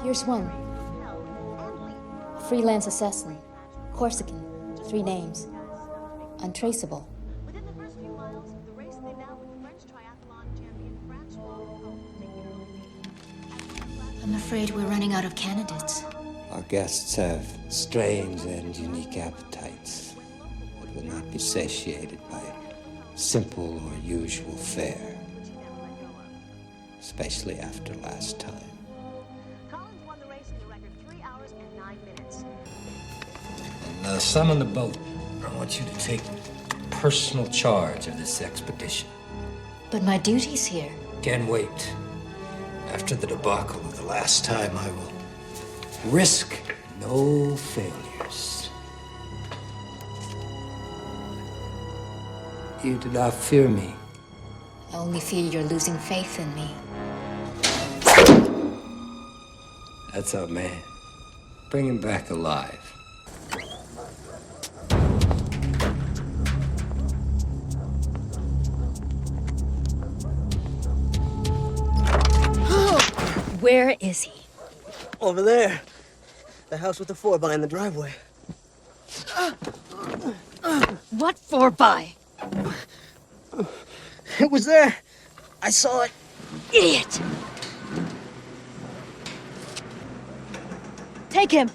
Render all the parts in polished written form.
Here's one. A freelance assassin. Corsican. 3 names. Untraceable. I'm afraid we're running out of candidates. Our guests have strange and unique appetites that will not be satiated by simple or usual fare, especially after last time. Collins won the race in the record 3 hours and 9 minutes. And some on the boat, I want you to take personal charge of this expedition. But my duty's here. Can wait. After the debacle of the last time, I will risk no failures. You do not fear me. I only fear you're losing faith in me. That's our man. Bring him back alive. Where is he? Over there. The house with the 4x in the driveway. What 4x? It was there. I saw it. Idiot! Take him!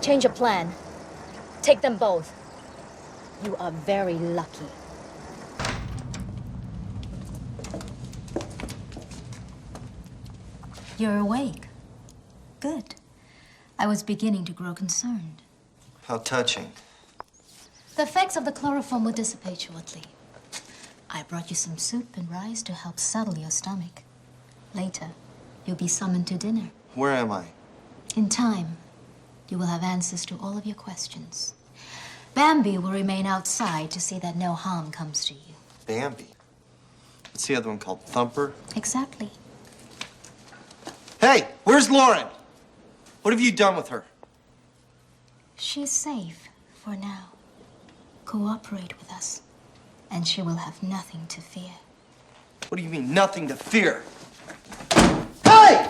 Change of plan. Take them both. You are very lucky. You're awake. Good. I was beginning to grow concerned. How touching. The effects of the chloroform will dissipate shortly. I brought you some soup and rice to help settle your stomach. Later, you'll be summoned to dinner. Where am I? In time, you will have answers to all of your questions. Bambi will remain outside to see that no harm comes to you. Bambi? What's the other one called? Thumper? Exactly. Hey, where's Lauren? What have you done with her? She's safe for now. Cooperate with us, and she will have nothing to fear. What do you mean, nothing to fear? Hey!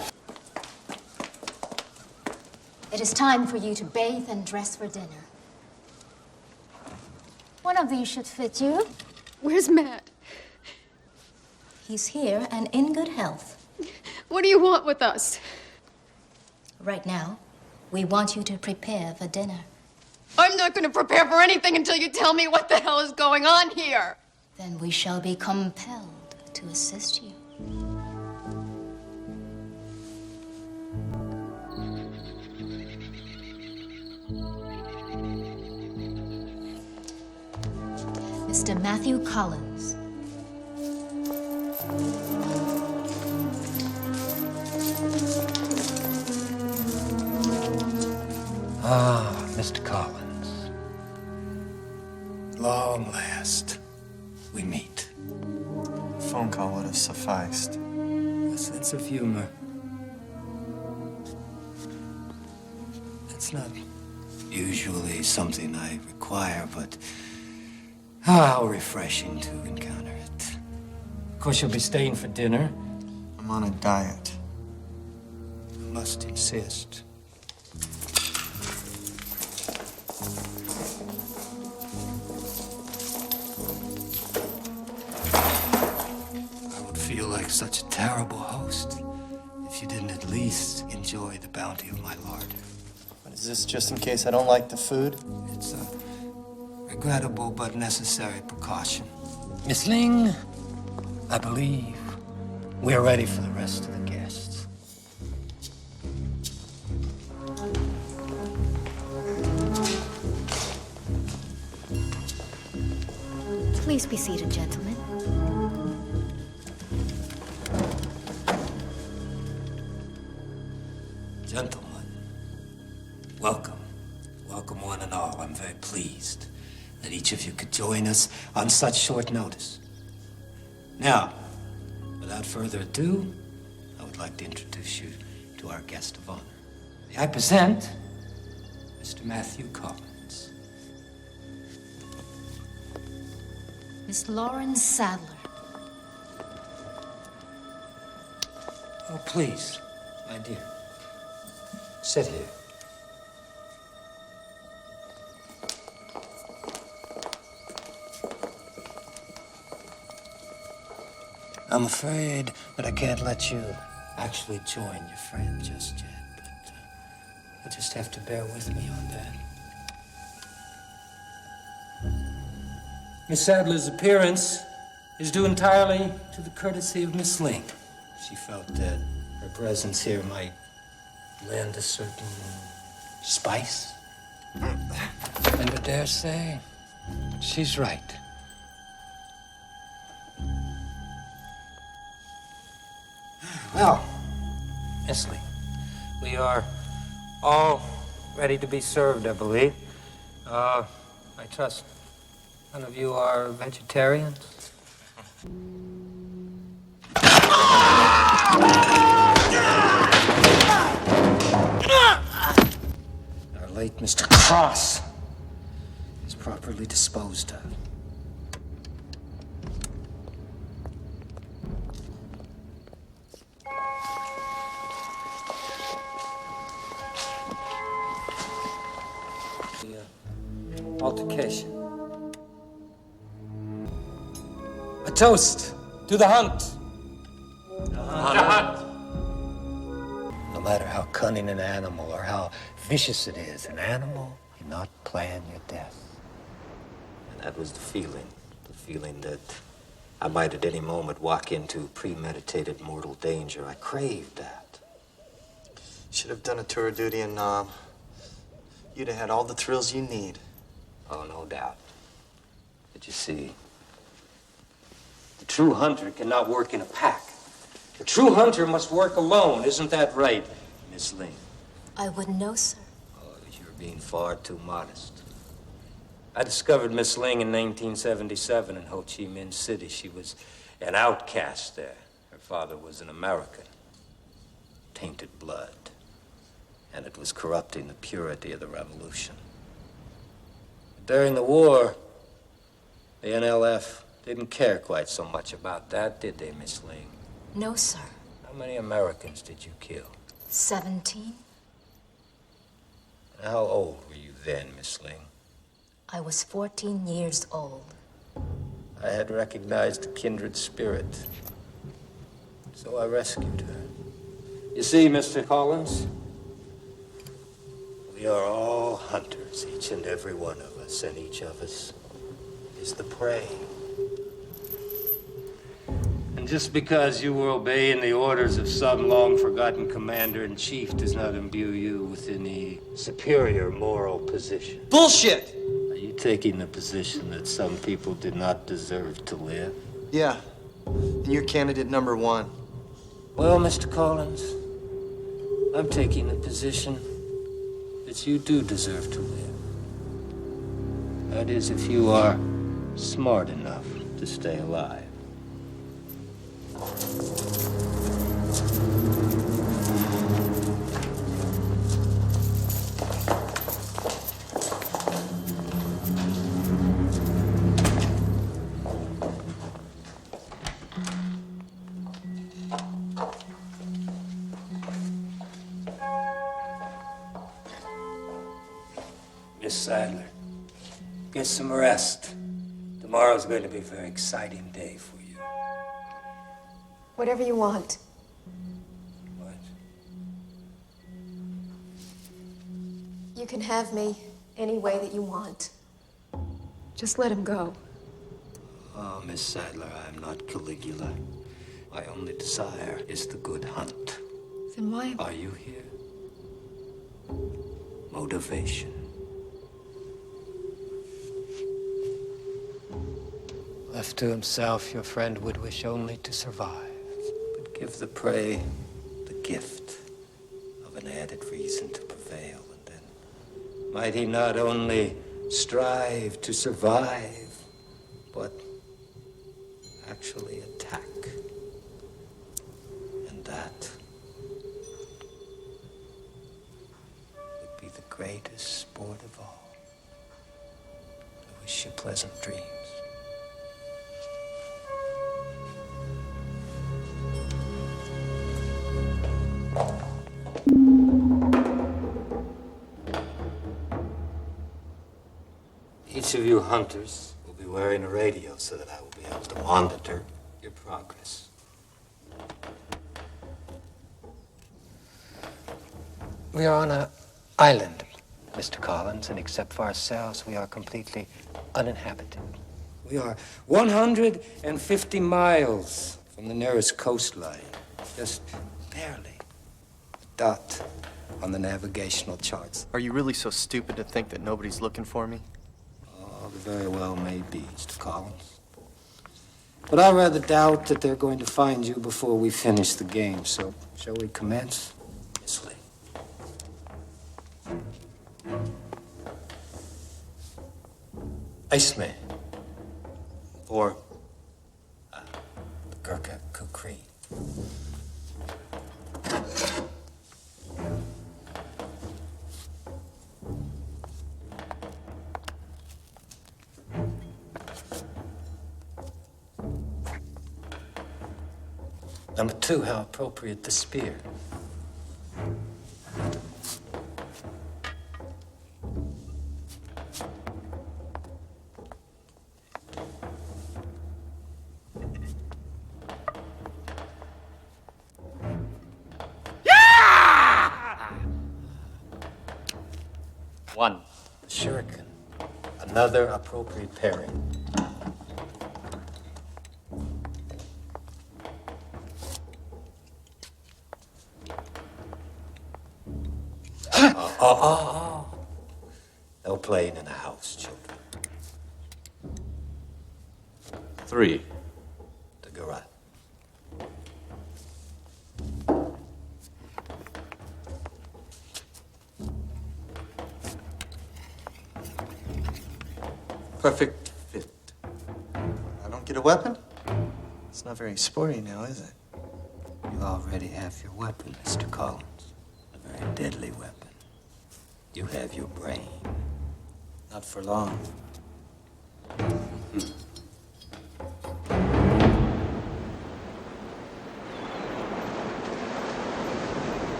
It is time for you to bathe and dress for dinner. One of these should fit you. Where's Matt? He's here and in good health. What do you want with us? Right now, we want you to prepare for dinner. I'm not going to prepare for anything until you tell me what the hell is going on here. Then we shall be compelled to assist you. Mr. Matthew Collins. Ah, Mr. Collins. Long last, we meet. A phone call would have sufficed. A sense of humor. It's not usually something I require, but how refreshing to encounter it. Of course, you'll be staying for dinner. I'm on a diet. I must insist. I would feel like such a terrible host if you didn't at least enjoy the bounty of my larder. But is this just in case I don't like the food? It's a regrettable but necessary precaution. Miss Ling, I believe we're ready for the rest of the guests. Please be seated, gentlemen. Gentlemen, welcome. Welcome one and all. I'm very pleased that each of you could join us on such short notice. Now, without further ado, I would like to introduce you to our guest of honor. May I present Mr. Matthew Collins. Miss Lauren Sadler. Oh, please, my dear. Sit here. I'm afraid that I can't let you actually join your friend just yet, but you'll just have to bear with me on that. Miss Sadler's appearance is due entirely to the courtesy of Miss Ling. She felt that her presence here might lend a certain spice. And I dare say she's right. Well, Miss Ling, we are all ready to be served, I believe. I trust none of you are vegetarians? Our late Mr. Cross is properly disposed of. The altercation. A toast to the hunt. No matter how cunning an animal or how vicious it is, an animal cannot plan your death. And that was the feeling that I might at any moment walk into premeditated mortal danger. I craved that. Should have done a tour of duty in Nam. You'd have had all the thrills you need. Oh, no doubt. But you see, the true hunter cannot work in a pack. The true hunter must work alone. Isn't that right, Miss Ling? I wouldn't know, sir. Oh, you're being far too modest. I discovered Miss Ling in 1977 in Ho Chi Minh City. She was an outcast there. Her father was an American. Tainted blood. And it was corrupting the purity of the revolution. During the war, the NLF didn't care quite so much about that, did they, Miss Ling? No, sir. How many Americans did you kill? 17. How old were you then, Miss Ling? I was 14 years old. I had recognized a kindred spirit, so I rescued her. You see, Mr. Collins, we are all hunters, each and every one of us, and each of us is the prey. And just because you were obeying the orders of some long-forgotten commander-in-chief does not imbue you with any superior moral position. Bullshit! Are you taking the position that some people did not deserve to live? Yeah. And you're candidate number one. Well, Mr. Collins, I'm taking the position that you do deserve to live. That is, if you are smart enough to stay alive. Miss Sadler, get some rest. Tomorrow's going to be a very exciting day for you. Whatever you want. What? You can have me any way that you want. Just let him go. Oh, Miss Sadler, I'm not Caligula. My only desire is the good hunt. Then why? Are you here? Motivation. Left to himself, your friend would wish only to survive. But give the prey the gift of an added reason to prevail, and then might he not only strive to survive, but actually attack. And that would be the greatest sport of all. I wish you pleasant dreams. you hunters will be wearing a radio so that I will be able to monitor your progress. We are on an island, Mr. Collins, and except for ourselves, we are completely uninhabited. We are 150 miles from the nearest coastline, just barely a dot on the navigational charts. Are you really so stupid to think that nobody's looking for me? Oh, very well may be, Mr. Collins. But I rather doubt that they're going to find you before we finish the game, so shall we commence? Miss Lee. Iceman. Or The Gurkha Kukri. Number 2, how appropriate the spear. one. The shuriken. Another appropriate pairing. No playing in the house, children. 3. The garage. Perfect fit. I don't get a weapon? It's not very sporty now, is it? You already have your weapon, Mr. Collins. A very deadly weapon. You have your brain. Not for long.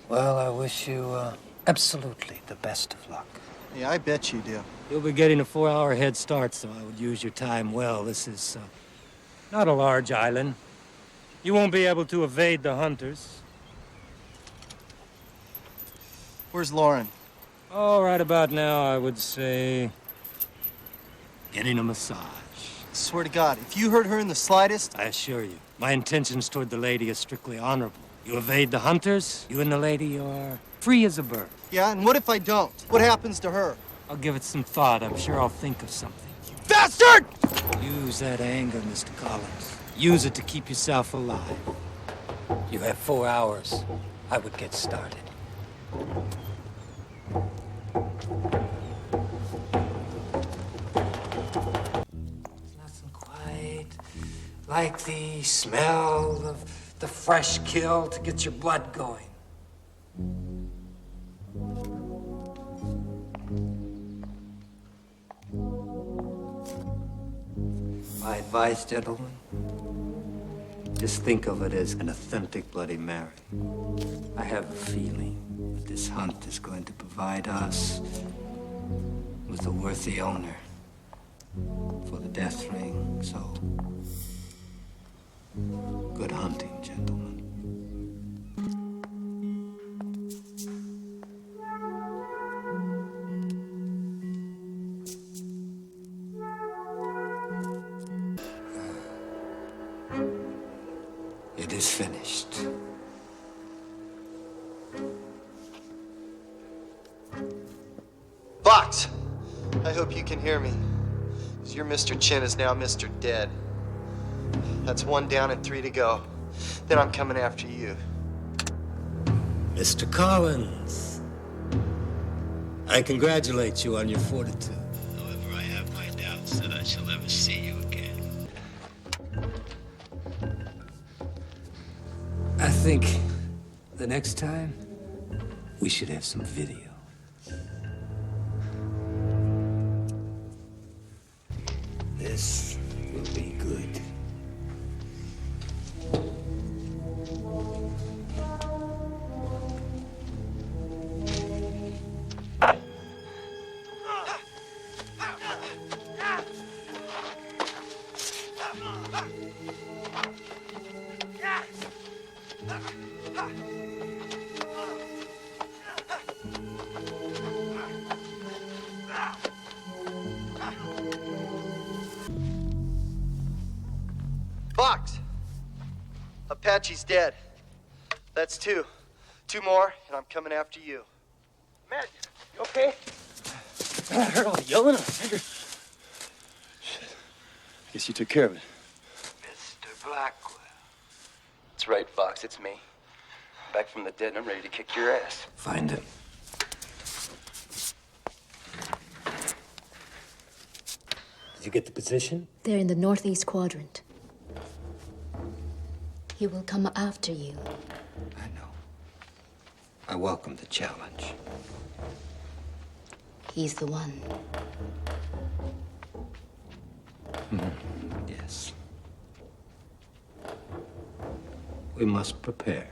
Well, I wish you absolutely the best of luck. Yeah, I bet you do. You'll be getting a 4-hour head start, so I would use your time well. This is not a large island. You won't be able to evade the hunters. Where's Lauren? Oh, right about now, I would say getting a massage. Swear to God, if you hurt her in the slightest... I assure you, my intentions toward the lady are strictly honorable. You evade the hunters, you and the lady are free as a bird. Yeah, and what if I don't? What happens to her? I'll give it some thought. I'm sure I'll think of something. Bastard! Use that anger, Mr. Collins. Use it to keep yourself alive. You have 4 hours. I would get started. There's nothing quite like the smell of the fresh kill to get your blood going. My advice, gentlemen, just think of it as an authentic Bloody Mary. I have a feeling that this hunt is going to provide us with a worthy owner for the death ring, so good hunting, gentlemen. It is finished. Box! I hope you can hear me. 'Cause your Mr. Chin is now Mr. Dead. That's 1 down and 3 to go. Then I'm coming after you. Mr. Collins, I congratulate you on your fortitude. However, I have my doubts that I shall ever see you again. I think the next time we should have some video. This will be good. Apache's dead. That's two. Two more, and I'm coming after you. Matt, you okay? I heard all the yelling. I figured. Shit. I guess you took care of it. Mr. Blackwell. That's right, Fox. It's me. Back from the dead, and I'm ready to kick your ass. Find him. Did you get the position? They're in the northeast quadrant. He will come after you. I know. I welcome the challenge. He's the one. Yes. We must prepare.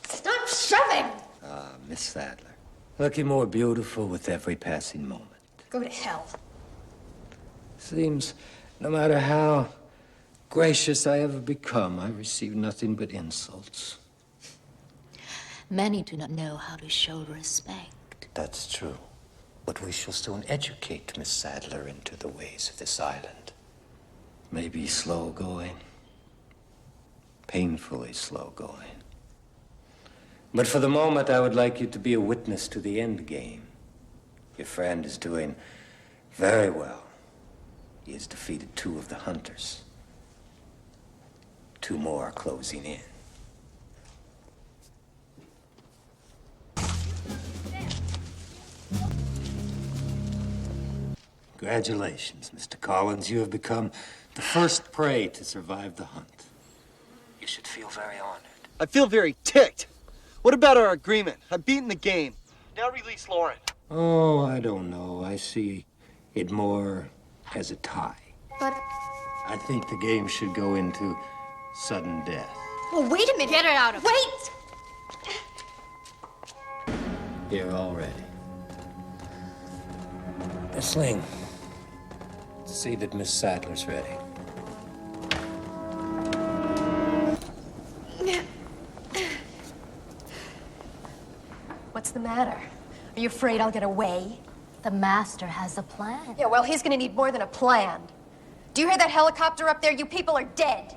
Stop shoving! Miss Sadler. Looking more beautiful with every passing moment. Go to hell. Seems no matter how gracious I ever become, I receive nothing but insults. Many do not know how to show respect. That's true. But we shall soon educate Miss Sadler into the ways of this island. Maybe slow going. Painfully slow going. But for the moment, I would like you to be a witness to the end game. Your friend is doing very well. He has defeated 2 of the hunters. 2 more are closing in. Congratulations, Mr. Collins. You have become the first prey to survive the hunt. You should feel very honored. I feel very ticked. What about our agreement? I've beaten the game. Now release Lauren. Oh, I don't know. I see it more as a tie. But, I think the game should go into sudden death. well, wait a minute. Get her out of here. Wait! Here already. Miss Ling, see that Miss Sadler's ready. What's the matter? Are you afraid I'll get away? The master has a plan. Yeah, well, he's gonna need more than a plan. Do you hear that helicopter up there? You people are dead.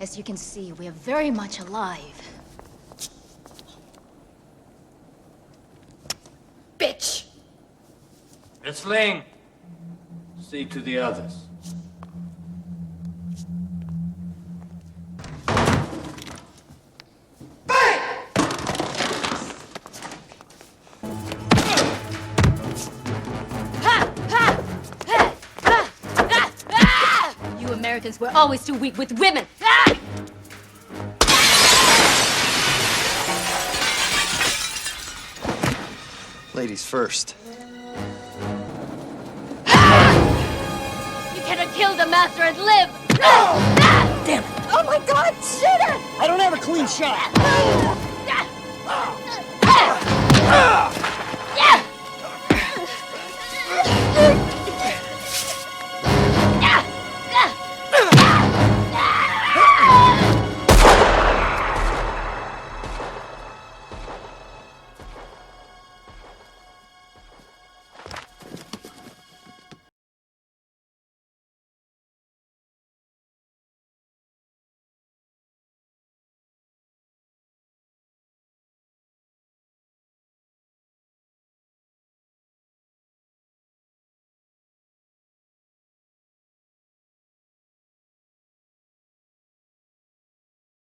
As you can see, we are very much alive. Bitch! Miss Ling, see to the others. You Americans were always too weak with women. Ladies first. You cannot kill the master and live. Damn it! Oh my God, shoot her! I don't have a clean shot.